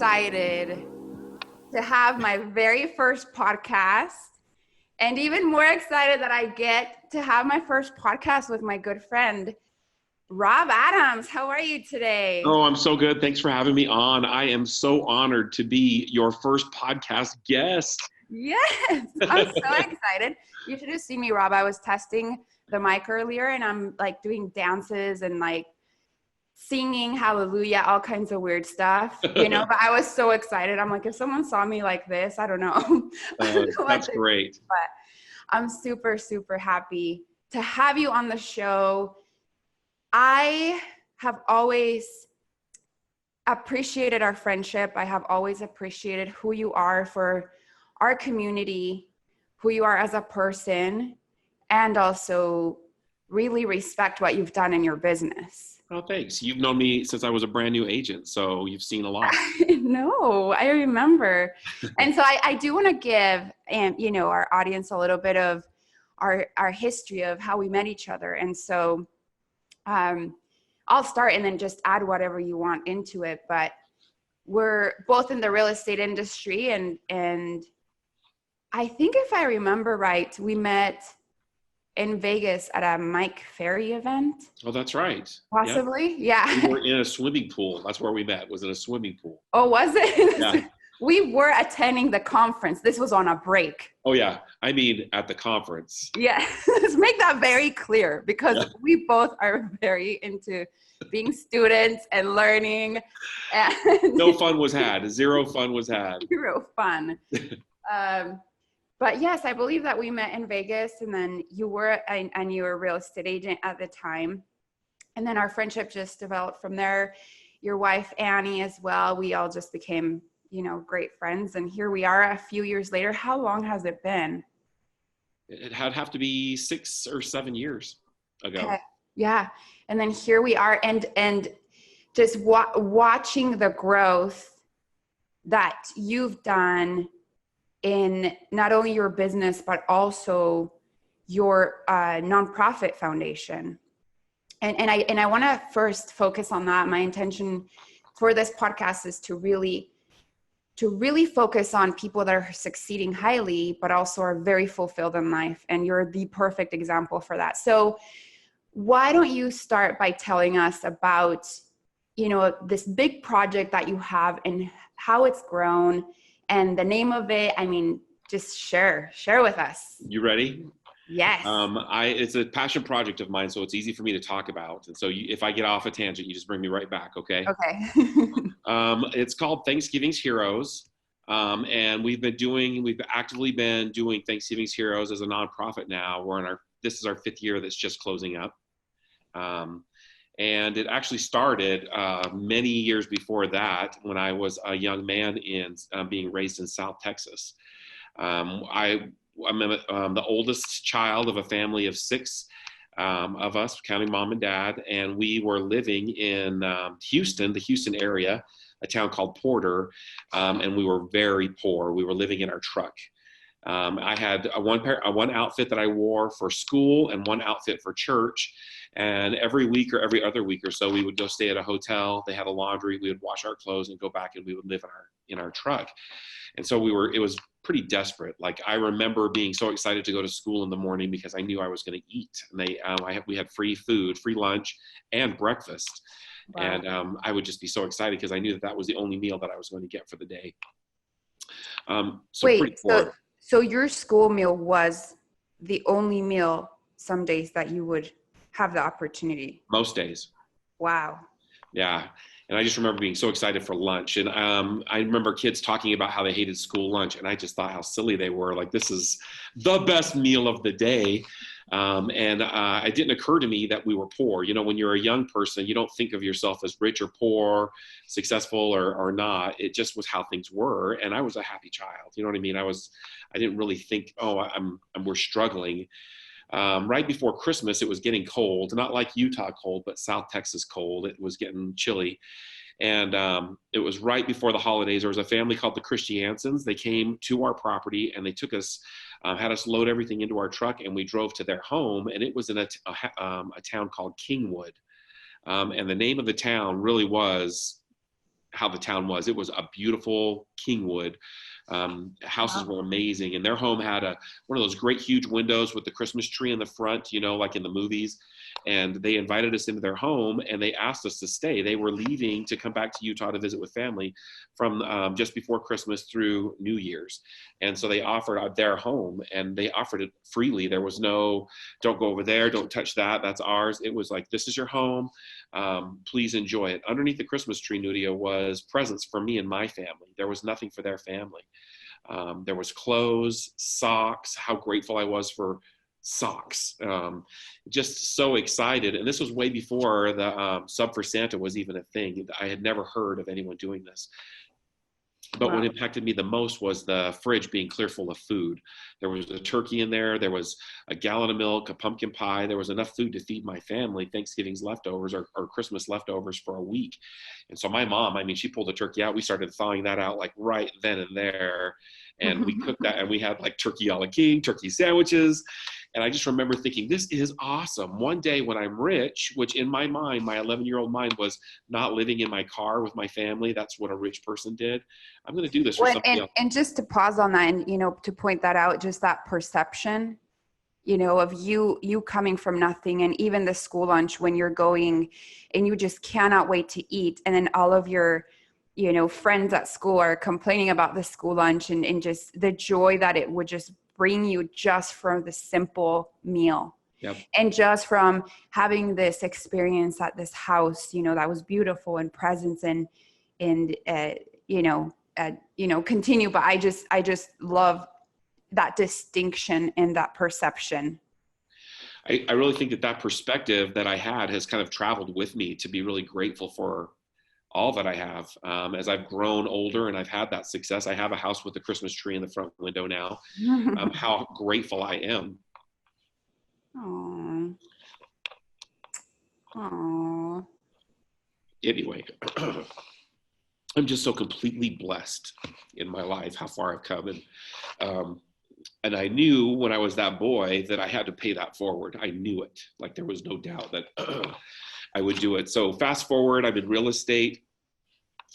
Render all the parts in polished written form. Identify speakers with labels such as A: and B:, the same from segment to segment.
A: excited to have my very first podcast, and even more excited that I get to have my first podcast with my good friend, Rob Adams. How are you today?
B: Oh, I'm so good. Thanks for having me on. I am so honored to be your first podcast guest.
A: Yes, I'm so excited. You should have seen me, Rob. I was testing the mic earlier and I'm like doing dances and like singing hallelujah, all kinds of weird stuff, but I was so excited. I'm like, if someone saw me like this, I don't know.
B: That's great.
A: But I'm super, super happy to have you on the show. I have always appreciated our friendship. I have always appreciated who you are for our community, who you are as a person, and also really respect what you've done in your business.
B: Oh, thanks. You've known me since I was a brand new agent, so you've seen a lot.
A: No, I remember. And so I do want to give, our audience a little bit of our history of how we met each other. And so I'll start and then just add whatever you want into it. But we're both in the real estate industry, and I think if I remember right, we met in Vegas at a Mike Ferry event.
B: Oh, that's right.
A: Possibly. Yeah.
B: We were in a swimming pool. That's where we met, was in a swimming pool.
A: Oh, was it?
B: Yeah.
A: We were attending the conference. This was on a break.
B: Oh, yeah. I mean, at the conference.
A: Yeah. Let's make that very clear because we both are very into being students and learning. And
B: no fun was had. Zero fun was had.
A: Zero fun. But yes, I believe that we met in Vegas, and then you were a real estate agent at the time. And then our friendship just developed from there. Your wife, Annie, as well. We all just became, great friends. And here we are a few years later. How long has it been?
B: It had have to be 6 or 7 years ago.
A: Okay. Yeah. And then here we are. And just watching the growth that you've done in not only your business, but also your nonprofit foundation. And I want to first focus on that. My intention for this podcast is to really focus on people that are succeeding highly, but also are very fulfilled in life. And you're the perfect example for that. So why don't you start by telling us about, this big project that you have and how it's grown and the name of it. I mean, just share with us.
B: You ready?
A: Yes.
B: It's a passion project of mine, so it's easy for me to talk about. And so if I get off a tangent, you just bring me right back, okay?
A: Okay.
B: It's called Thanksgiving's Heroes. And we've actively been doing Thanksgiving's Heroes as a nonprofit now. This is our 5th year that's just closing up. And it actually started many years before that when I was a young man being raised in South Texas. I'm the oldest child of a family of 6 of us, counting mom and dad, and we were living in Houston, the Houston area, a town called Porter, and we were very poor. We were living in our truck. I had one outfit that I wore for school and one outfit for church. And every week or every other week or so, we would go stay at a hotel. They had a laundry. We would wash our clothes and go back, and we would live in our truck. And so it was pretty desperate. Like, I remember being so excited to go to school in the morning because I knew I was going to eat. And we had free food, free lunch, and breakfast. Wow. And I would just be so excited because I knew that was the only meal that I was going to get for the day.
A: So your school meal was the only meal some days that you would have the opportunity?
B: Most days.
A: Wow.
B: Yeah. And I just remember being so excited for lunch. And I remember kids talking about how they hated school lunch. And I just thought how silly they were. Like, this is the best meal of the day. And it didn't occur to me that we were poor. When you're a young person, you don't think of yourself as rich or poor, successful or not. It just was how things were. And I was a happy child. You know what I mean? I didn't really think, we're struggling. Right before Christmas, it was getting cold, not like Utah cold, but South Texas cold. It was getting chilly. And it was right before the holidays. There was a family called the Christiansons. They came to our property and they took us, had us load everything into our truck, and we drove to their home. And it was in a town called Kingwood. And the name of the town really was how the town was. It was a beautiful Kingwood. Houses were amazing, and their home had one of those great huge windows with the Christmas tree in the front, like in the movies. And they invited us into their home, and they asked us to stay. They were leaving to come back to Utah to visit with family from just before Christmas through New Year's. And so they offered their home, and they offered it freely. There was no, don't go over there, don't touch that, that's ours. It was like, this is your home. Please enjoy it. Underneath the Christmas tree, Nuria, was presents for me and my family. There was nothing for their family. There was clothes, socks, how grateful I was for socks. Just so excited. And this was way before the Sub for Santa was even a thing. I had never heard of anyone doing this. But
A: Wow.
B: what impacted me the most was the fridge being clear full of food. There was a turkey in there. There was a gallon of milk, a pumpkin pie. There was enough food to feed my family, Thanksgiving's leftovers or Christmas leftovers for a week. And so my mom, she pulled the turkey out. We started thawing that out like right then and there. And we cooked that, and we had like turkey a la king, turkey sandwiches. And I just remember thinking, this is awesome. One day when I'm rich, which in my mind, my 11-year-old mind was not living in my car with my family. That's what a rich person did. I'm going to do this for something else.
A: And just to pause on that and, to point that out, just that perception, of you coming from nothing, and even the school lunch when you're going and you just cannot wait to eat. And then all of your, friends at school are complaining about the school lunch and just the joy that it would just bring you just from the simple meal.
B: Yep.
A: And just from having this experience at this house, that was beautiful, and presents and continue. But I just love that distinction and that perception.
B: I really think that perspective that I had has kind of traveled with me to be really grateful for all that I have. As I've grown older and I've had that success, I have a house with a Christmas tree in the front window now. How grateful I am.
A: Aww. Aww.
B: Anyway, I'm just so completely blessed in my life, how far I've come. And I knew when I was that boy that I had to pay that forward. I knew it. Like there was no doubt that I would do it. So fast forward, I'm in real estate.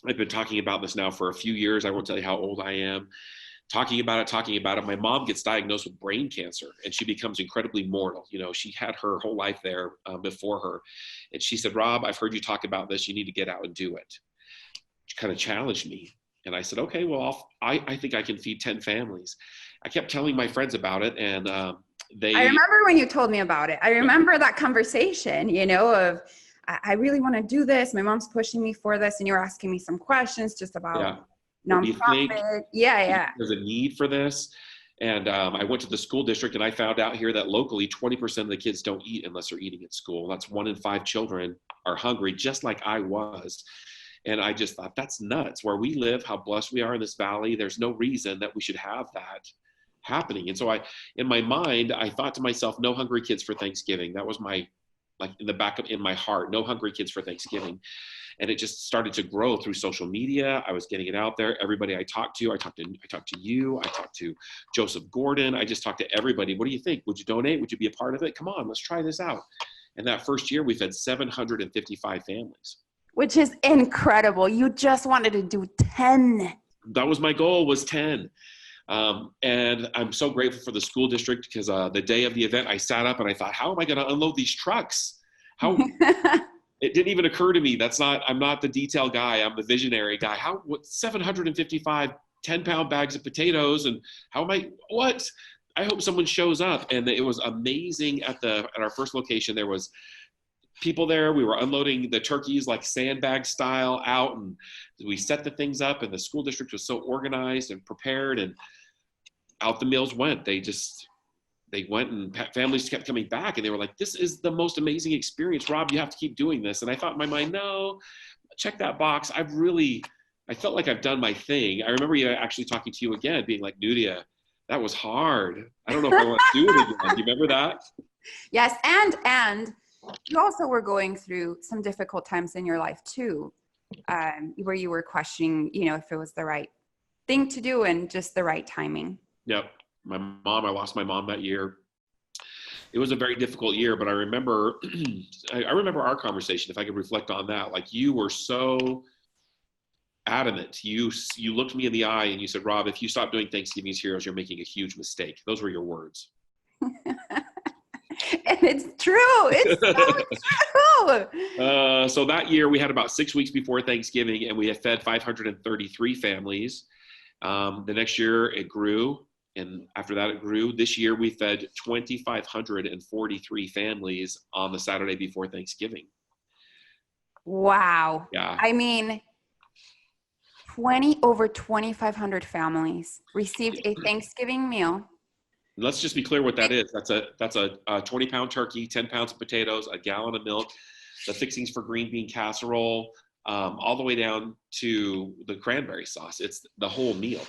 B: I've been talking about this now for a few years. I won't tell you how old I am. Talking about it. My mom gets diagnosed with brain cancer, and she becomes incredibly mortal. She had her whole life there before her. And she said, Rob, I've heard you talk about this. You need to get out and do it. She kind of challenged me. And I said, okay, well, I think I can feed 10 families. I kept telling my friends about it, and I
A: remember when you told me about it. I remember that conversation, of I really want to do this. My mom's pushing me for this, and you were asking me some questions just about nonprofit. Yeah.
B: There's a need for this. And I went to the school district, and I found out here that locally 20% of the kids don't eat unless they're eating at school. That's 1 in 5 children are hungry, just like I was. And I just thought, that's nuts. Where we live, how blessed we are in this valley, there's no reason that we should have that happening. And so in my mind, I thought to myself, no hungry kids for Thanksgiving. That was in my heart, no hungry kids for Thanksgiving. And it just started to grow through social media. I was getting it out there. Everybody I talked to you, I talked to Joseph Gordon. I just talked to everybody. What do you think? Would you donate? Would you be a part of it? Come on, let's try this out. And that first year we fed 755 families.
A: Which is incredible. You just wanted to do 10.
B: That was my goal, was 10. And I'm so grateful for the school district, because the day of the event, I sat up and I thought, how am I going to unload these trucks? It didn't even occur to me. I'm not the detail guy. I'm the visionary guy. 755 10-pound bags of potatoes, and what? I hope someone shows up. And it was amazing at our first location. There was people there. We were unloading the turkeys like sandbag style out, and we set the things up, and the school district was so organized and prepared, and out the meals went. They went, and families kept coming back, and they were like, this is the most amazing experience. Rob, you have to keep doing this. And I thought in my mind, no, check that box. I felt like I've done my thing. I remember actually talking to you again, being like, Nuria, that was hard. I don't know if I want to do it again. Do you remember that?
A: Yes. And you also were going through some difficult times in your life too, where you were questioning, if it was the right thing to do and just the right timing.
B: Yep. I lost my mom that year. It was a very difficult year, but I remember our conversation, if I could reflect on that, like you were so adamant. You looked me in the eye and you said, Rob, if you stop doing Thanksgiving's Heroes, you're making a huge mistake. Those were your words.
A: And it's true. It's so true.
B: So that year we had about 6 weeks before Thanksgiving, and we had fed 533 families. The next year it grew, and after that it grew. This year we fed 2,543 families on the Saturday before Thanksgiving.
A: Wow.
B: Yeah.
A: I mean, over 2,500 families received a Thanksgiving meal.
B: Let's just be clear what that is. That's a 20-pound turkey, 10 pounds of potatoes, a gallon of milk, the fixings for green bean casserole, all the way down to the cranberry sauce. It's the whole meal.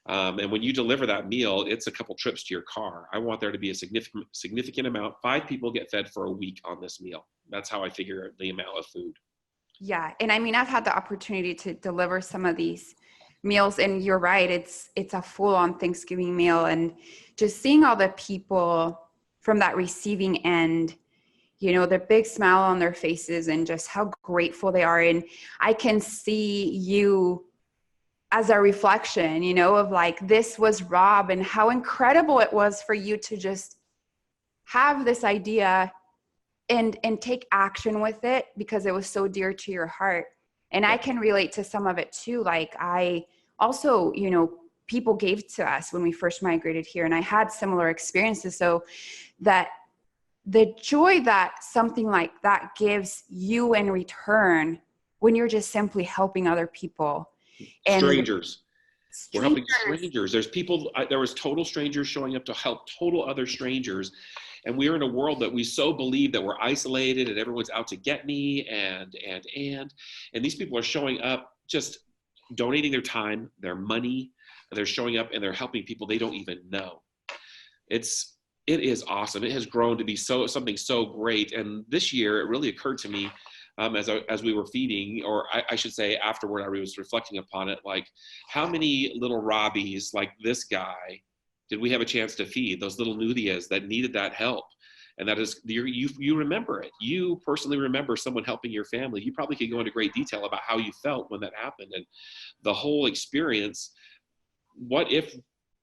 B: And when you deliver that meal, it's a couple trips to your car. I want there to be a significant amount. 5 people get fed for a week on this meal. That's how I figure the amount of food.
A: Yeah. And I mean, I've had the opportunity to deliver some of these meals, and you're right. It's a full-on Thanksgiving meal, and just seeing all the people from that receiving end, you know, the big smile on their faces and just how grateful they are. And I can see you as a reflection, you know, of like, this was Rob, and how incredible it was for you to just have this idea and take action with it, because it was so dear to your heart. And I can relate to some of it too. Like, I also, you know, people gave to us when we first migrated here, and I had similar experiences. So that the joy that something like that gives you in return, when you're just simply helping other people. And
B: strangers. We're helping strangers. There's people, there was total strangers showing up to help total other strangers. And we're in a world that we so believe that we're isolated and everyone's out to get me, and these people are showing up, just donating their time, their money. They're showing up and they're helping people they don't even know. It is awesome. It has grown to be something so great. And this year it really occurred to me, as we were feeding, or I should say afterward, I was reflecting upon it, like, how many little Robbies like this guy did we have a chance to feed? Those little Nurias that needed that help. And that is, you remember it. You personally remember someone helping your family. You probably could go into great detail about how you felt when that happened and the whole experience. What if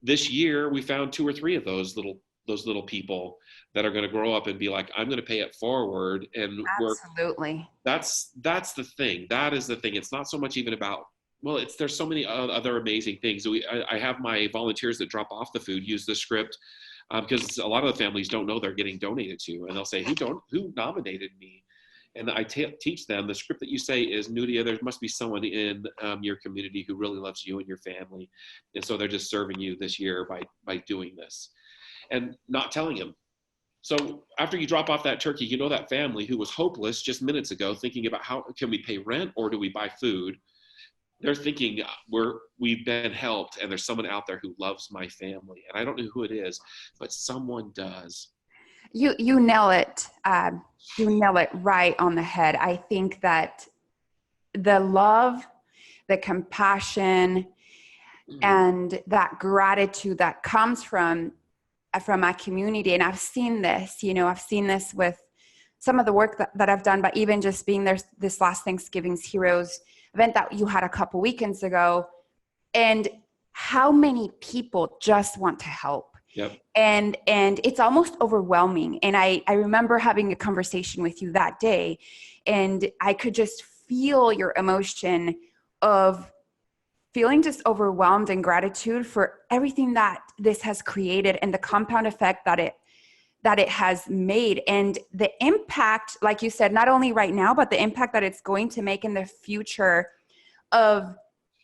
B: this year we found 2 or 3 of those little people that are going to grow up and be like, I'm going to pay it forward. And
A: absolutely,
B: that's the thing. That is the thing. It's not so much even about, well, there's so many other amazing things. I have my volunteers that drop off the food use the script, because a lot of the families don't know they're getting donated to, and they'll say, who nominated me? And I teach them the script that you say is, Nuria, there must be someone in your community who really loves you and your family. And so they're just serving you this year by doing this and not telling them. So after you drop off that turkey, you know, that family who was hopeless just minutes ago, thinking about how can we pay rent or do we buy food? They're thinking we've been helped, and there's someone out there who loves my family. And I don't know who it is, but someone does.
A: You nail it. You nail it right on the head. I think that the love, the compassion, and that gratitude that comes from my community. And I've seen this, you know, I've seen this with some of the work that I've done, but even just being there this last Thanksgiving's Heroes event that you had a couple weekends ago, and how many people just want to help.
B: Yep.
A: And it's almost overwhelming. And I remember having a conversation with you that day, and I could just feel your emotion of feeling just overwhelmed in gratitude for everything that this has created and the compound effect that it has made, and the impact, like you said, not only right now, but the impact that it's going to make in the future of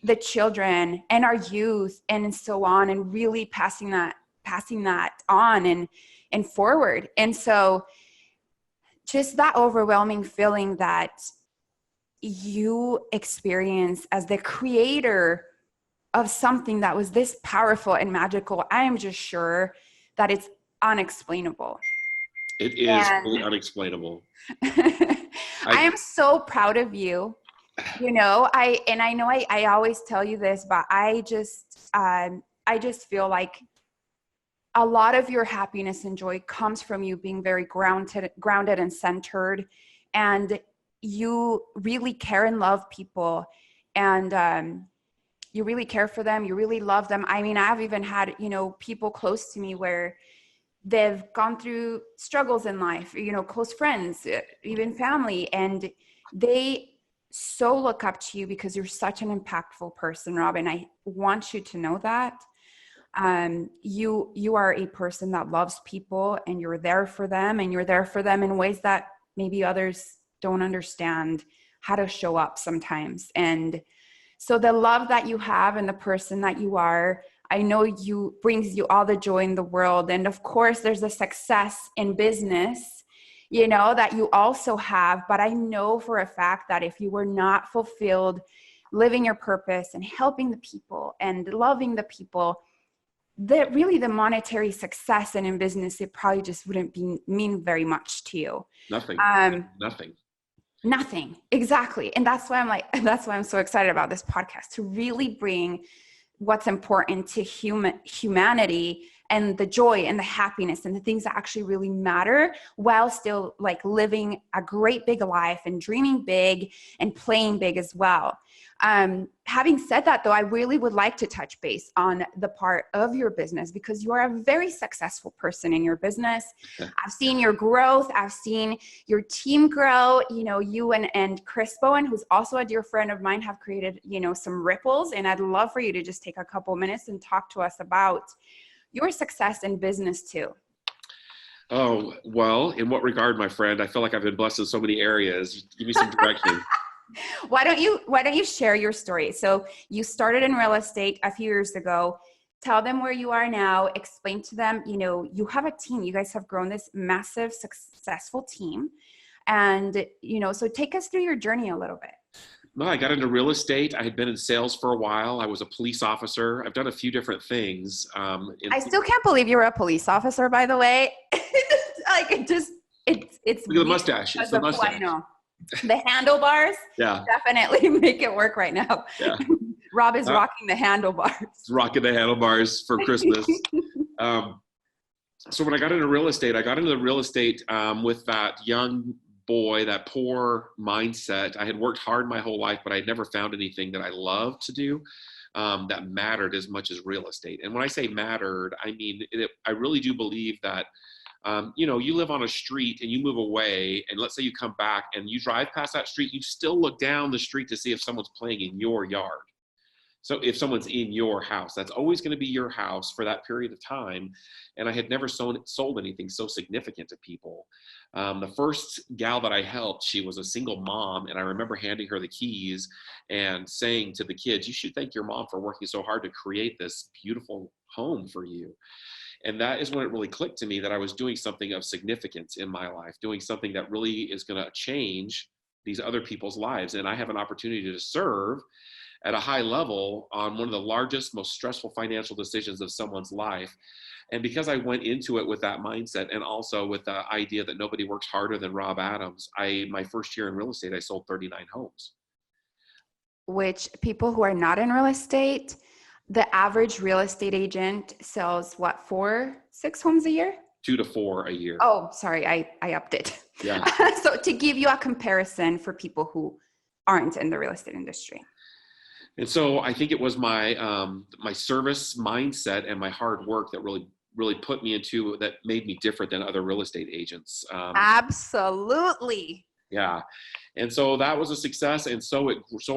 A: the children and our youth and so on, and really passing that on and forward. And so just that overwhelming feeling that you experience as the creator of something that was this powerful and magical, I am just sure that it's unexplainable.
B: It is really unexplainable.
A: I am so proud of you. You know, I always tell you this, but I just feel like a lot of your happiness and joy comes from you being very grounded and centered, and you really care and love people, and you really care for them, you really love them. I mean, I've even had, people close to me where they've gone through struggles in life, close friends, even family, and they so look up to you because you're such an impactful person, Rob. And I want you to know that. You are a person that loves people, and you're there for them, and you're there for them in ways that maybe others don't understand how to show up sometimes. And so the love that you have and the person that you are, I know you brings you all the joy in the world. And of course, there's a success in business, that you also have. But I know for a fact that if you were not fulfilled living your purpose and helping the people and loving the people, that really the monetary success and in business, it probably just wouldn't mean very much to you.
B: Nothing. Nothing.
A: Nothing. Exactly. And that's why I'm so excited about this podcast, to really bring what's important to humanity and the joy and the happiness and the things that actually really matter, while still like living a great big life and dreaming big and playing big as well. Having said that, though, I really would like to touch base on the part of your business, because you are a very successful person in your business. I've seen your growth. I've seen your team grow. You and Chris Bowen, who's also a dear friend of mine, have created, some ripples. And I'd love for you to just take a couple minutes and talk to us about your success in business too.
B: Oh, well, in what regard, my friend? I feel like I've been blessed in so many areas. Give me some direction.
A: Why don't you share your story? So you started in real estate a few years ago. Tell them where you are now. Explain to them, you have a team. You guys have grown this massive, successful team. And, so take us through your journey a little bit.
B: No, I got into real estate. I had been in sales for a while. I was a police officer. I've done a few different things.
A: I still can't believe you were a police officer, by the way. Like it's
B: look at the mustache. It's the mustache.
A: I know. The handlebars,
B: yeah,
A: definitely make it work right now.
B: Yeah.
A: Rob is rocking the handlebars.
B: Rocking the handlebars for Christmas. So when I got into real estate, with that young boy, that poor mindset. I had worked hard my whole life, but I'd never found anything that I loved to do that mattered as much as real estate. And when I say mattered, I mean, I really do believe that you live on a street and you move away, and let's say you come back and you drive past that street, you still look down the street to see if someone's playing in your yard. So if someone's in your house, that's always going to be your house for that period of time. And I had never sold anything so significant to people. The first gal that I helped, she was a single mom, and I remember handing her the keys and saying to the kids, "You should thank your mom for working so hard to create this beautiful home for you." And that is when it really clicked to me that I was doing something of significance in my life, doing something that really is going to change these other people's lives. And I have an opportunity to serve at a high level on one of the largest, most stressful financial decisions of someone's life. And because I went into it with that mindset, and also with the idea that nobody works harder than Rob Adams, my first year in real estate, I sold 39 homes.
A: Which, people who are not in real estate, the average real estate agent sells what, 4-6 homes a year?
B: 2 to 4 a year.
A: Oh, sorry, I upped it.
B: Yeah.
A: So to give you a comparison for people who aren't in the real estate industry.
B: And so I think it was my service mindset and my hard work that really put me into, that made me different than other real estate agents.
A: Absolutely.
B: Yeah. And so that was a success. And so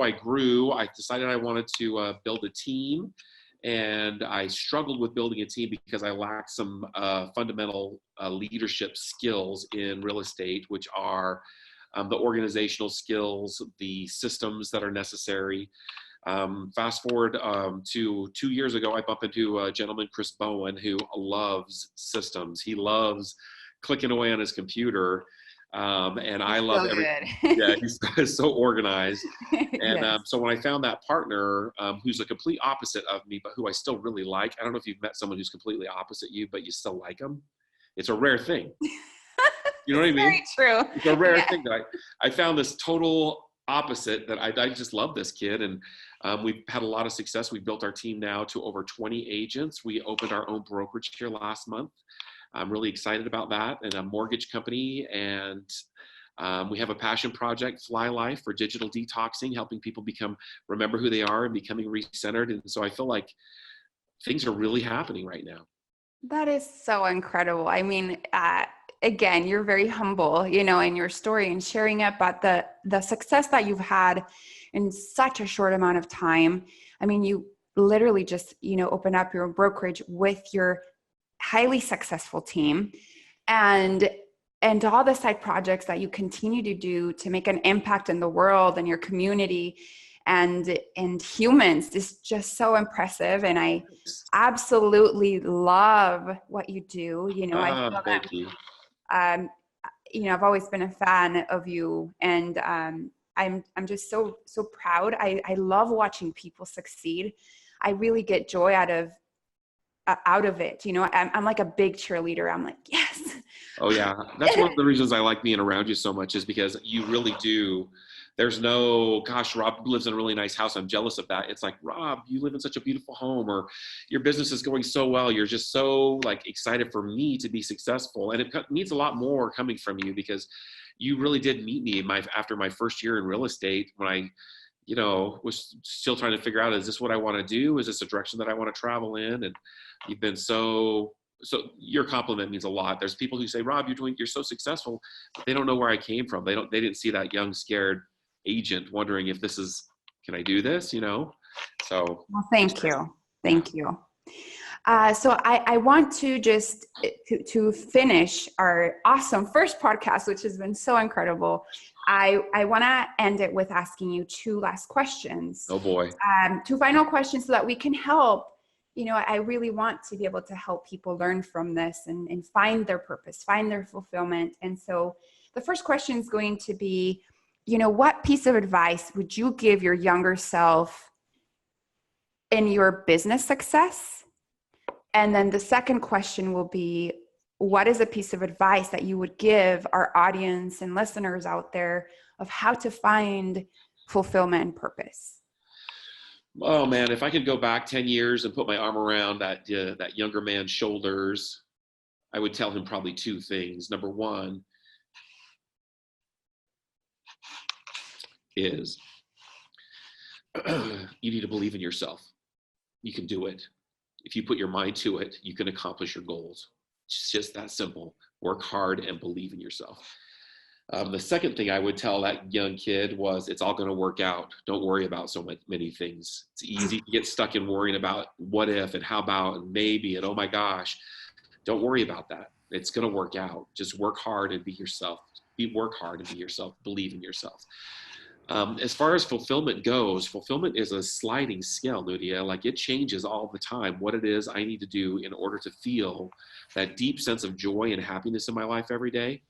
B: I grew. I decided I wanted to build a team, and I struggled with building a team because I lacked some fundamental leadership skills in real estate, which are the organizational skills, the systems that are necessary. Fast forward to 2 years ago, I bumped into a gentleman, Chris Bowen, who loves systems. He loves clicking away on his computer. And I love yeah, he's so organized. And
A: Yes.
B: so when I found that partner who's a complete opposite of me, but who I still really like, I don't know if you've met someone who's completely opposite you, but you still like them. It's a rare thing. You know what I mean?
A: Very true.
B: It's a rare thing that I found this total opposite that I just love this kid. And we've had a lot of success. We built our team now to over 20 agents. We opened our own brokerage here last month. I'm really excited about that, and a mortgage company. And We have a passion project, Fly Life, for digital detoxing, helping people remember who they are and becoming recentered. And so I feel like things are really happening right now.
A: That is so incredible. I mean, again, you're very humble, in your story and sharing about the success that you've had in such a short amount of time. I mean, you literally just, open up your brokerage with your highly successful team, and all the side projects that you continue to do to make an impact in the world and your community and humans is just so impressive. And I absolutely love what you do. I feel
B: Thank you.
A: that, I've always been a fan of you, and I'm just so proud. I love watching people succeed. I really get joy out of it. I'm like a big cheerleader. I'm like, yes.
B: Oh yeah. That's one of the reasons I like being around you so much, is because you really do. There's no, gosh, Rob lives in a really nice house, I'm jealous of that. It's like, Rob, you live in such a beautiful home, or your business is going so well. You're just so like excited for me to be successful. And it needs a lot more coming from you, because you really did meet me after my first year in real estate, when I was still trying to figure out, is this what I want to do? Is this a direction that I want to travel in? And you've been so your compliment means a lot. There's people who say, Rob, you're so successful, but they don't know where I came from. They didn't see that young, scared agent wondering if can I do this? So.
A: Well, thank you. Thank you. So I want to just to finish our awesome first podcast, which has been so incredible. I want to end it with asking you two last questions.
B: Oh boy.
A: Two final questions so that we can help. I really want to be able to help people learn from this and find their purpose, find their fulfillment. And so the first question is going to be, what piece of advice would you give your younger self in your business success? And then the second question will be, what is a piece of advice that you would give our audience and listeners out there of how to find fulfillment and purpose?
B: Oh man, if I could go back 10 years and put my arm around that younger man's shoulders, I would tell him probably two things. Number one is you need to believe in yourself. You can do it. If you put your mind to it, you can accomplish your goals. It's just that simple. Work hard and believe in yourself. The second thing I would tell that young kid was, it's all going to work out. Don't worry about so many things. It's easy to get stuck in worrying about what if and how about and maybe and oh my gosh. Don't worry about that. It's going to work out. Just work hard and be yourself. Work hard and be yourself. Believe in yourself. As far as fulfillment goes, fulfillment is a sliding scale, Nuria. Like, it changes all the time what it is I need to do in order to feel that deep sense of joy and happiness in my life every day.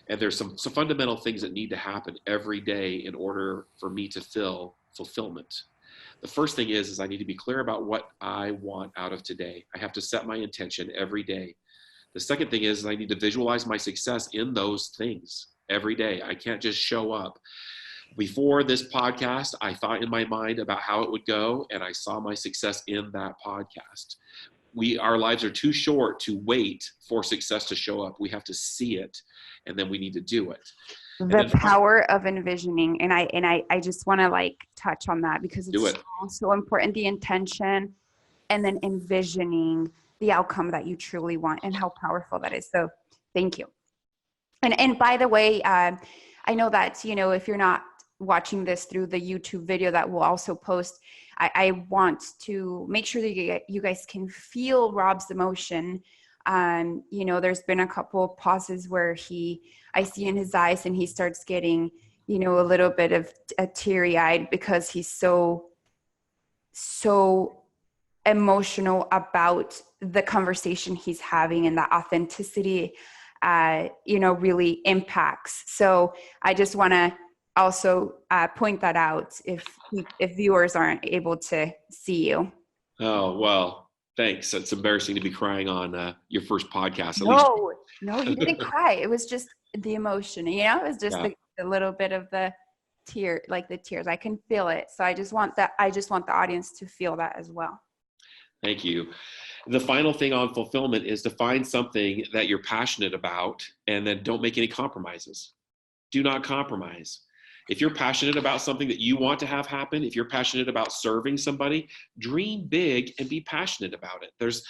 B: And there's some fundamental things that need to happen every day in order for me to feel fulfillment. The first thing is I need to be clear about what I want out of today. I have to set my intention every day. The second thing is I need to visualize my success in those things every day. I can't just show up. Before this podcast, I thought in my mind about how it would go, and I saw my success in that podcast. Our lives are too short to wait for success to show up. We have to see it, and then we need to do it.
A: The power of envisioning. And I just want to touch on that, because it's so important, the intention and then envisioning the outcome that you truly want and how powerful that is. So thank you. And by the way, I know that, if you're not watching this through the YouTube video that we'll also post, I want to make sure that you guys can feel Rob's emotion. There's been a couple of pauses where I see in his eyes and he starts getting, a little bit of a teary-eyed, because he's so emotional about the conversation he's having, and the authenticity, really impacts. So I just want to also point that out if viewers aren't able to see you.
B: Oh, well, thanks. It's embarrassing to be crying on your first podcast.
A: No, you didn't cry. It was just the emotion, it was just a little bit of the tears. I can feel it. So I just want the audience to feel that as well.
B: Thank you. The final thing on fulfillment is to find something that you're passionate about, and then don't make any compromises. Do not compromise. If you're passionate about something that you want to have happen, if you're passionate about serving somebody, dream big and be passionate about it. There's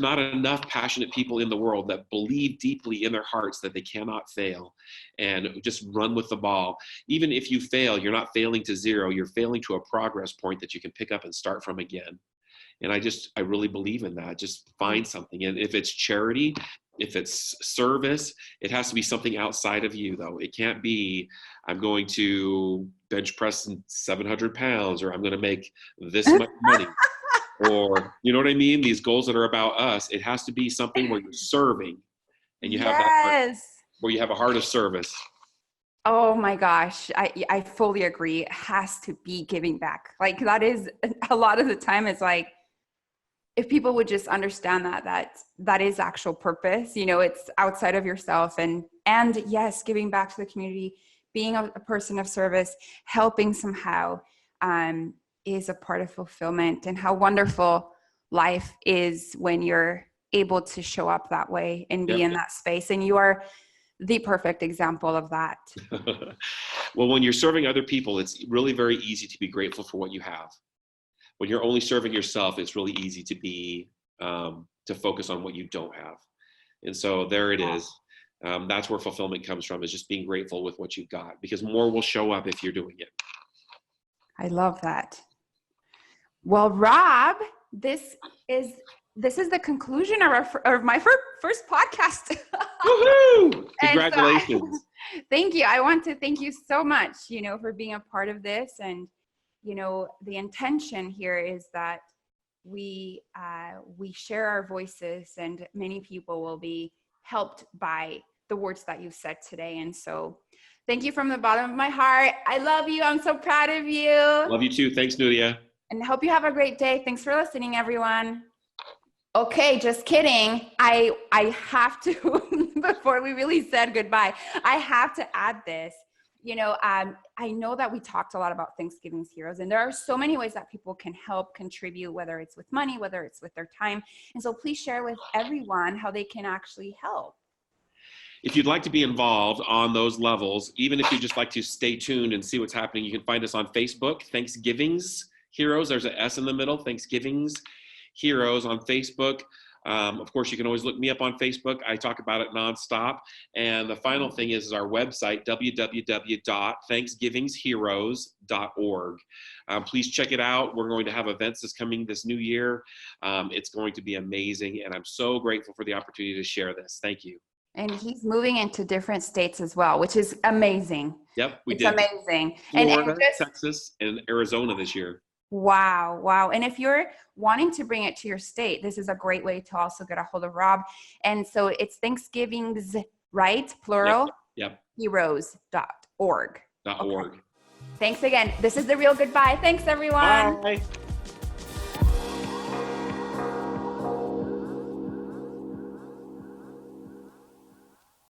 B: not enough passionate people in the world that believe deeply in their hearts that they cannot fail, and just run with the ball. Even if you fail, you're not failing to zero, you're failing to a progress point that you can pick up and start from again. And I really believe in that. Just find something. And if it's charity, if it's service, it has to be something outside of you, though. It can't be, I'm going to bench press 700 pounds, or I'm going to make this much money, or, you know what I mean? These goals that are about us, it has to be something where you're serving and you have that heart, where you have a heart of service.
A: Oh my gosh. I fully agree. It has to be giving back. Like, that is a lot of the time. It's like, if people would just understand that is actual purpose, it's outside of yourself, and yes, giving back to the community, being a person of service, helping somehow, is a part of fulfillment. And how wonderful life is when you're able to show up that way and be in that space. And you are the perfect example of that.
B: Well, when you're serving other people, it's really very easy to be grateful for what you have. When you're only serving yourself, it's really easy to be, to focus on what you don't have. And so there it is. That's where fulfillment comes from, is just being grateful with what you've got, because more will show up if you're doing it. I
A: love that. Well, Rob, this is the conclusion of my first podcast.
B: Woohoo! Congratulations.
A: Thank you. I want to thank you so much, for being a part of this. And the intention here is that we share our voices, and many people will be helped by the words that you've said today. And so thank you from the bottom of my heart. I love you. I'm so proud of you.
B: Love you too. Thanks, Nuria.
A: And hope you have a great day. Thanks for listening, everyone. Okay, just kidding. I have to, before we really said goodbye, I have to add this. I know that we talked a lot about Thanksgiving's Heroes, and there are so many ways that people can help contribute, whether it's with money, whether it's with their time. And so please share with everyone how they can actually help.
B: If you'd like to be involved on those levels, even if you just like to stay tuned and see what's happening, you can find us on Facebook, Thanksgiving's Heroes. There's an S in the middle, Thanksgiving's Heroes on Facebook. Of course, you can always look me up on Facebook. I talk about it nonstop. And the final thing is our website, www.thanksgivingsheroes.org. Please check it out. We're going to have events this coming this new year. It's going to be amazing. And I'm so grateful for the opportunity to share this. Thank you.
A: And he's moving into different states as well, which is amazing.
B: Yep,
A: it's amazing.
B: Florida, Texas, and Arizona this year.
A: Wow. And if you're wanting to bring it to your state, this is a great way to also get a hold of Rob. And so it's Thanksgiving's, right? Plural?
B: Yep.
A: Heroes.org.
B: .org.
A: Thanks again. This is The Real Goodbye. Thanks, everyone.
B: Bye.